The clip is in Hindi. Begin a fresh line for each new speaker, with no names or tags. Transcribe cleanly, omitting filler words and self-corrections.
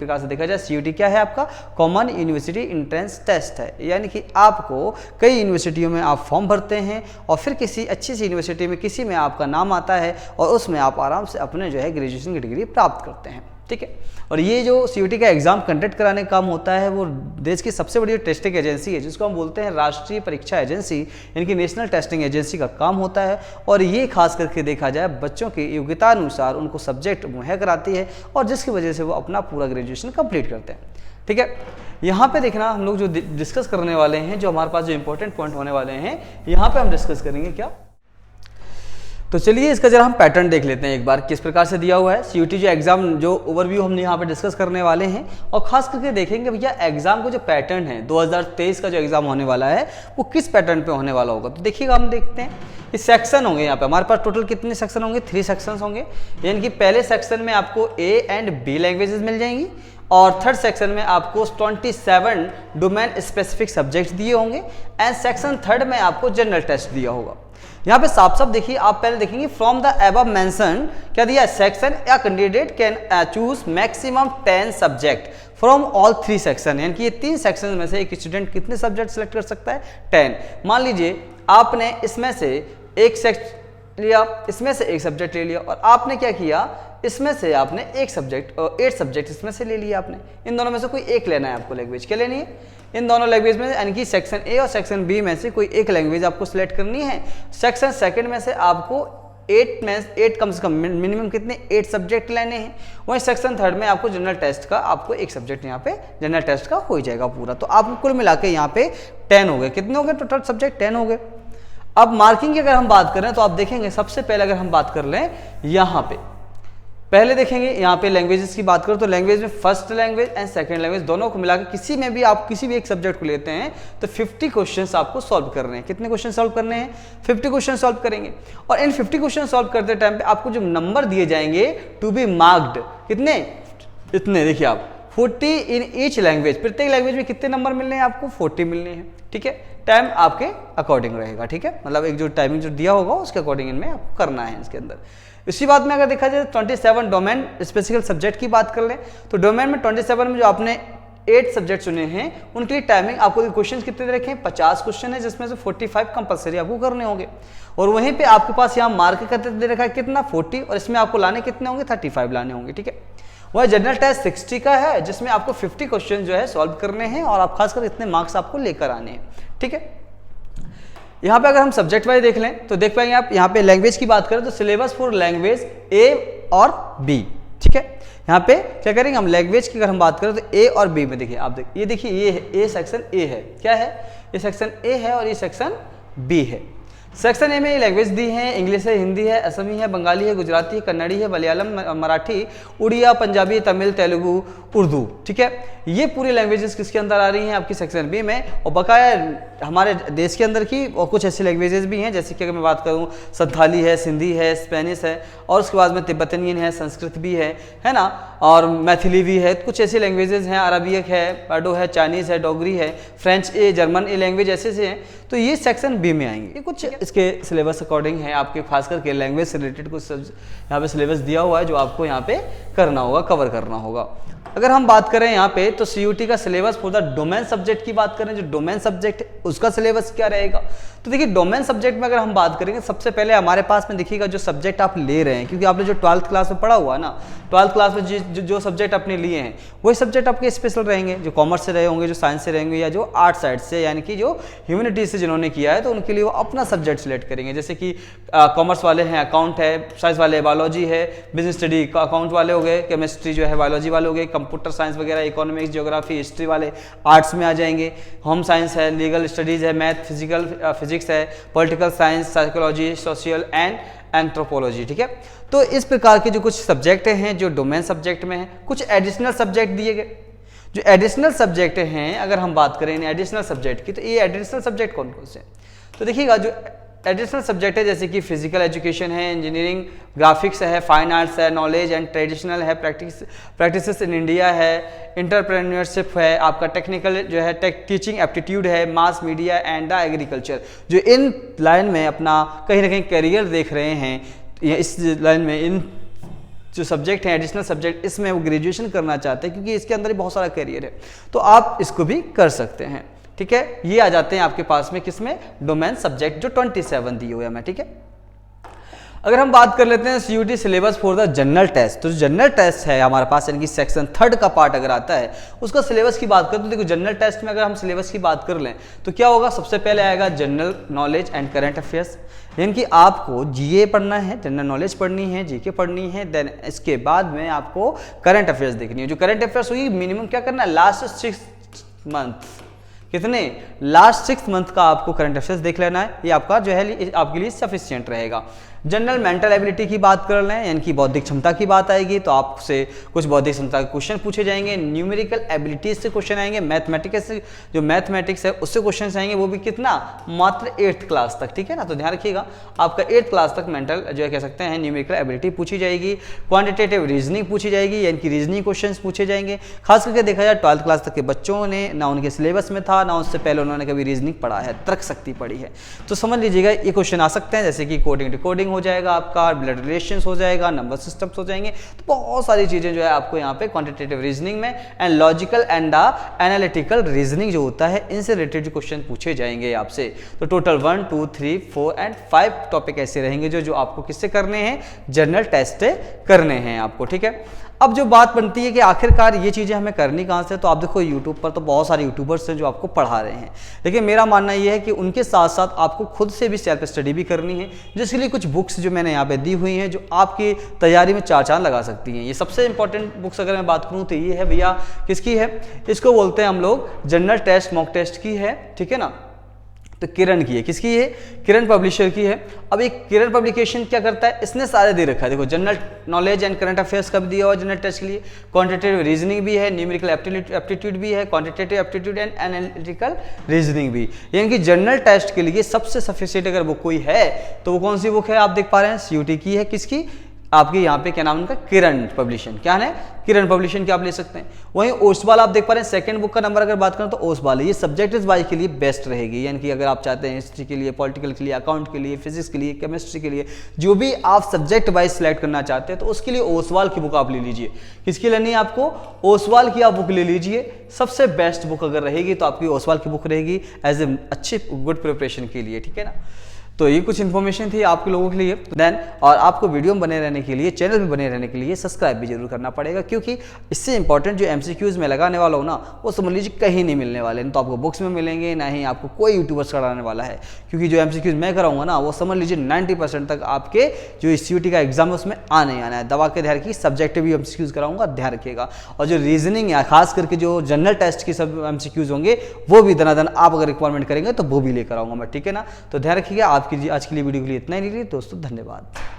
प्रकार से देखा जाए सीयूटी क्या है आपका कॉमन यूनिवर्सिटी एंट्रेंस टेस्ट है, यानी कि आपको कई यूनिवर्सिटियों में आप फॉर्म भरते हैं और फिर किसी अच्छी सी यूनिवर्सिटी में किसी में आपका नाम आता है और उसमें आप आराम से अपने जो है ग्रेजुएशन की डिग्री प्राप्त करते हैं, ठीक है। और ये जो सीयूटी का एग्जाम कंडक्ट कराने का काम होता है वो देश की सबसे बड़ी टेस्टिंग एजेंसी है जिसको हम बोलते हैं राष्ट्रीय परीक्षा एजेंसी, यानी कि नेशनल टेस्टिंग एजेंसी का काम होता है। और ये खास करके देखा जाए बच्चों की योग्यता अनुसार उनको सब्जेक्ट मुहैया कराती है और जिसकी वजह से वो अपना पूरा ग्रेजुएशन कंप्लीट करते हैं, ठीक है। यहाँ पे देखना हम लोग जो डिस्कस करने वाले हैं, जो हमारे पास जो इंपॉर्टेंट पॉइंट होने वाले हैं, यहाँ पे हम डिस्कस करेंगे क्या। तो चलिए इसका जरा हम पैटर्न देख लेते हैं एक बार किस प्रकार से दिया हुआ है सीयूटी जो एग्जाम जो ओवरव्यू हम यहाँ पे डिस्कस करने वाले हैं। और खास करके देखेंगे भैया एग्जाम का जो पैटर्न है 2023 का जो एग्जाम होने वाला है वो किस पैटर्न पे होने वाला होगा। तो देखिएगा हम देखते हैं ये सेक्शन होंगे यहाँ पे हमारे पास टोटल कितने सेक्शन होंगे, 3 सेक्शन होंगे, यानी कि पहले सेक्शन में आपको ए एंड बी लैंग्वेजेस मिल जाएंगी और थर्ड सेक्शन में आपको 27 डोमेन स्पेसिफिक सब्जेक्ट्स दिए होंगे एंड सेक्शन थर्ड में आपको जनरल टेस्ट दिया होगा। यहाँ पे साफ साफ देखिए, आप पहले देखेंगे फ्रॉम द अबव मेंशन क्या दिया, सेक्शन या candidate can choose maximum 10 subject from all 3 section, यानी कि ये 3 सेक्शन में से एक स्टूडेंट कितने सब्जेक्ट सेलेक्ट कर सकता है, 10। मान लीजिए आपने इसमें से एक सेक्शन लिया, इसमें से एक सब्जेक्ट ले लिया और आपने क्या किया, इसमें से आपने एक सब्जेक्ट और 8 सब्जेक्ट इसमें से ले लिया आपने। इन दोनों में से कोई एक लेना है आपको लैंग्वेज, क्या लेनी है, इन दोनों लैंग्वेज में यानी कि सेक्शन ए और सेक्शन बी में से कोई एक लैंग्वेज आपको सिलेक्ट करनी है। सेक्शन सेकंड में से आपको 8 कम से कम मिनिमम कितने 8 सब्जेक्ट लेने हैं। वहीं सेक्शन थर्ड में आपको जनरल टेस्ट का आपको एक सब्जेक्ट यहाँ पे जनरल टेस्ट का हो जाएगा पूरा। तो आपको कुल मिला के यहाँ पे 10 हो गए, कितने हो गए टोटल सब्जेक्ट, 10 हो गए। अब मार्किंग की अगर हम बात करें तो आप देखेंगे सबसे पहले अगर हम बात कर लें यहाँ पे पहले देखेंगे यहाँ पे लैंग्वेजेस की बात करो तो लैंग्वेज में first language and second language दोनों को मिलाकर किसी में भी आप किसी भी एक सब्जेक्ट को लेते हैं तो 50 क्वेश्चंस आपको सॉल्व करने हैं। कितने क्वेश्चन सॉल्व करने हैं, 50 क्वेश्चन सॉल्व करेंगे। और इन 50 क्वेश्चन सॉल्व करते टाइम पे आपको जो नंबर दिए जाएंगे टू बी मार्क्ड, कितने, इतने देखिए आप 40 इन ईच लैंग्वेज, प्रत्येक लैंग्वेज में कितने नंबर मिलने हैं आपको, 40 मिलने हैं, ठीक है। टाइम आपके अकॉर्डिंग रहेगा, ठीक है, मतलब एक जो टाइमिंग जो दिया होगा उसके अकॉर्डिंग इनमें आपको करना है इसके अंदर। इसी बात में अगर देखा जाए 27 डोमेन स्पेसिफिक सब्जेक्ट की बात कर लें तो डोमेन में 27 में जो आपने 8 सब्जेक्ट चुने हैं उनके लिए टाइमिंग आपको क्वेश्चन कितने दे रखे हैं, 50 क्वेश्चन है जिसमें से 45 कंपलसरी आपको करने होंगे। और वहीं पे आपके पास यहाँ मार्क करते दे रखा है कितना 40 और इसमें आपको लाने कितने होंगे 35 लाने होंगे, ठीक है। वह जनरल टेस्ट 60 का है जिसमें आपको 50 क्वेश्चन जो है सॉल्व करने हैं और आप खासकर इतने मार्क्स आपको लेकर आने हैं, ठीक है। यहाँ पे अगर हम सब्जेक्ट वाइज देख लें तो देख पाएंगे आप यहाँ पे लैंग्वेज की बात करें तो सिलेबस फॉर लैंग्वेज ए और बी, ठीक है। यहाँ पे क्या करेंगे हम लैंग्वेज की अगर हम बात करें तो ए और बी में देखिए आप ये देखिए ये है ए सेक्शन ए है, क्या है ये सेक्शन ए है और ये सेक्शन बी है। सेक्शन ए में लैंग्वेज दी है, इंग्लिश है, हिंदी है, असमी है, बंगाली है, गुजराती है, कन्नड़ी है, मलयालम, मराठी, उड़िया, पंजाबी, तमिल, तेलुगु, उर्दू, ठीक है। ये पूरी लैंग्वेजेस किसके अंदर आ रही हैं आपकी सेक्शन बी में। और बकाया हमारे देश के अंदर की और कुछ ऐसी लैंग्वेजेस भी हैं जैसे कि अगर मैं बात करूँ संथाली है, सिंधी है, स्पेनिश है और उसके बाद में तिब्बतनियन है, संस्कृत भी है ना, और मैथिली भी है। कुछ ऐसी लैंग्वेजेस हैं, अरबियक है, पाडो है, चाइनीज़ है, डोगरी है, French A, German a language ऐसे से हैं तो ये सेक्शन बी में आएंगे। ये कुछ इसके सिलेबस अकॉर्डिंग है आपके खास करके लैंग्वेज से रिलेटेड कुछ यहाँ पे सिलेबस दिया हुआ है जो आपको यहाँ पे करना होगा, कवर करना होगा। अगर हम बात करें यहाँ पे तो सीयूटी का syllabus for the domain subject की बात करें, जो डोमेन सब्जेक्ट है उसका सिलेबस क्या रहेगा। तो देखिए डोमेन सब्जेक्ट में अगर हम बात करेंगे सबसे पहले हमारे पास में देखिएगा जो सब्जेक्ट आप ले रहे हैं, क्योंकि आपने जो 12th क्लास में पढ़ा हुआ है ना, 12th क्लास में जो सब्जेक्ट आपने लिए हैं वही सब्जेक्ट आपके स्पेशल रहेंगे, जो कॉमर्स से रहे होंगे, जो साइंस से रहेंगे या जो आर्ट साइड से यानी कि जो ह्यूमैनिटीज से जिन्होंने किया है तो उनके लिए वो अपना सब्जेक्ट सिलेक्ट करेंगे। जैसे कि कॉमर्स वाले हैं अकाउंट है, साइंस वाले बायोलॉजी है, बिजनेस स्टडी अकाउंट वाले हो गए, केमिस्ट्री जो है बायोलॉजी वाले हो गए, कंप्यूटर साइंस वगैरह, इकोनॉमिक्स, ज्योग्राफी, हिस्ट्री वाले आर्ट्स में आ जाएंगे, होम साइंस है, लीगल स्टडीज है, मैथ, फिजिक्स है, political science, psychology, social and anthropology, ठीक है। तो इस प्रकार के जो कुछ सब्जेक्ट हैं जो डोमेन सब्जेक्ट में हैं, कुछ एडिशनल सब्जेक्ट दिए गए। जो एडिशनल सब्जेक्ट हैं अगर हम बात करें इन एडिशनल सब्जेक्ट की तो ये एडिशनल सब्जेक्ट कौन कौन से, तो देखिएगा जो एडिशनल सब्जेक्ट है जैसे कि फिजिकल एजुकेशन है, इंजीनियरिंग, ग्राफिक्स है, फाइन आर्ट्स है, नॉलेज एंड ट्रेडिशनल है, प्रैक्टिसेस इन इंडिया है, इंटरप्रेन्योरशिप है, आपका टेक्निकल जो है टीचिंग एप्टीट्यूड है, mass media and the agriculture. जो इन लाइन में अपना कहीं ना कहीं करियर देख रहे हैं या इस लाइन में इन जो सब्जेक्ट है एडिशनल सब्जेक्ट, इसमें वो ग्रेजुएशन करना चाहते हैं क्योंकि इसके अंदर ही बहुत सारा करियर है, तो आप इसको भी कर सकते हैं। ठीक है, ये आ जाते हैं आपके पास में किसमें, डोमेन सब्जेक्ट जो 27 दिए हुए हैं मैं। ठीक है, अगर हम बात कर लेते हैं CUET syllabus for the general test, तो जनरल टेस्ट है हमारे पास यानी कि सेक्शन 3 का पार्ट अगर आता है उसका सिलेबस की बात करें तो देखो जनरल टेस्ट में अगर हम सिलेबस की बात कर लें तो क्या होगा, सबसे पहले आएगा general knowledge and current affairs, यानी कि आपको GA पढ़ना है, जनरल नॉलेज पढ़नी है, GK पढ़नी है, देन इसके बाद में आपको करंट अफेयर्स देखनी है। जो करंट अफेयर्स होगी मिनिमम क्या करना है, लास्ट 6 मंथ, कितने, लास्ट 6 मंथ का आपको करंट अफेयर्स देख लेना है, ये आपका जो है आपके लिए सफिशिएंट रहेगा। जनरल मेंटल एबिलिटी की बात कर लें यानी कि बौद्धिक क्षमता की बात आएगी तो आपसे कुछ बौद्धिक क्षमता के क्वेश्चन पूछे जाएंगे, न्यूमेरिकल एबिलिटीज से क्वेश्चन आएंगे, मैथमेटिक्स से जो मैथमेटिक्स है उससे क्वेश्चन आएंगे, वो भी कितना, मात्र 8th क्लास तक। ठीक है ना, तो ध्यान रखिएगा आपका 8th क्लास तक मेंटल जो है कह सकते हैं न्यूमेरिकल एबिलिटी पूछी जाएगी, क्वांटिटेटिव रीजनिंग पूछी जाएगी यानी कि रीजनिंग क्वेश्चन पूछे जाएंगे। खास करके देखा जाए 12th क्लास तक के बच्चों ने ना उनके सिलेबस में था ना उससे पहले उन्होंने कभी रीजनिंग पढ़ा है, तर्क शक्ति पढ़ी है, तो समझ लीजिएगा ये क्वेश्चन आ सकते हैं, जैसे कि कोडिंग डिकोडिंग हो जाएगा आपका, ब्लड रिलेशंस हो जाएगा, नंबर सिस्टम्स हो जाएंगे, तो बहुत सारी चीजें जो है आपको यहाँ पे क्वांटिटेटिव रीजनिंग में and logical and analytical reasoning जो होता है इनसे रिलेटेड क्वेश्चन पूछे जाएंगे आपसे। तो टोटल 1 2 3 4 एंड 5 टॉपिक ऐसे रहेंगे जो आपको किससे करने हैं, जनरल टेस्ट करने हैं आपको। ठीक है, अब जो बात बनती है कि आखिरकार ये चीज़ें हमें करनी कहाँ से, तो आप देखो यूट्यूब पर तो बहुत सारे यूट्यूबर्स हैं जो आपको पढ़ा रहे हैं, लेकिन मेरा मानना ये है कि उनके साथ साथ आपको खुद से भी सेल्फ स्टडी भी करनी है, जिसके लिए कुछ बुक्स जो मैंने यहाँ पे दी हुई हैं जो आपकी तैयारी में चार चांद लगा सकती हैं। ये सबसे इंपॉर्टेंट बुक्स अगर मैं बात करूँ तो ये है भैया, किसकी है, इसको बोलते हैं हम लोग जनरल टेस्ट मॉक टेस्ट की है। ठीक है ना, तो किरण की है, किसकी है, किरण पब्लिशर की है। अब एक किरण पब्लिकेशन क्या करता है, इसने सारे दे रखा है, देखो general knowledge and current affairs का भी दिया हुआ जनरल टेस्ट के लिए, क्वांटिटेटिव रीजनिंग भी है, न्यूमेरिकल एप्टीट्यूड भी है, quantitative aptitude and analytical reasoning भी, यानी कि जनरल टेस्ट के लिए सबसे सफिशिएंट अगर बुक कोई है तो वो कौन सी बुक है, आप देख पा रहे हैं CUET की है, किसकी, आपके यहाँ पे क्या नाम उनका, किरण पब्लिशन, क्या है, किरण पब्लिशन की आप ले सकते हैं। वहीं ओसवाल आप देख पा रहे हैं, सेकंड बुक का नंबर अगर बात करें तो ओसवाल है, ये सब्जेक्ट वाइज के लिए बेस्ट रहेगी, यानी कि अगर आप चाहते हैं हिस्ट्री के लिए, पॉलिटिकल के लिए, अकाउंट के लिए, फिजिक्स के लिए, केमिस्ट्री के लिए, जो भी आप सब्जेक्ट वाइज सेलेक्ट करना चाहते हैं तो उसके लिए ओसवाल की बुक आप ले लीजिए। किसकी लेनी है आपको, ओसवाल की आप बुक ले लीजिए, सबसे बेस्ट बुक अगर रहेगी तो आपकी ओसवाल की बुक रहेगी एज ए अच्छे गुड प्रिपरेशन के लिए। ठीक है ना, तो ये कुछ इन्फॉर्मेशन थी आपके लोगों के लिए। देन और आपको वीडियो में बने रहने के लिए, चैनल में बने रहने के लिए सब्सक्राइब भी जरूर करना पड़ेगा, क्योंकि इससे इंपॉर्टेंट जो MCQs में लगाने वाला हो ना, वो समझ लीजिए कहीं नहीं मिलने वाले, ना तो आपको बुक्स में मिलेंगे, ना ही आपको कोई यूट्यूबर्स कराने वाला है, क्योंकि जो MCQs मैं कराऊंगा ना वो समझ लीजिए 90% तक आपके जो CUET का एग्जाम है उसमें आने है। दबा के ध्यान रखिए, सब्जेक्टिव MCQs कराऊंगा, ध्यान रखिएगा, और जो रीजनिंग है खास करके जो जनरल टेस्ट की सब MCQs होंगे वो भी दनादन आप अगर रिक्वायरमेंट करेंगे तो वो भी लेकर आऊंगा मैं। ठीक है ना, तो ध्यान रखिएगा। आपकी आज के लिए वीडियो के लिए इतना ही, दोस्तों धन्यवाद।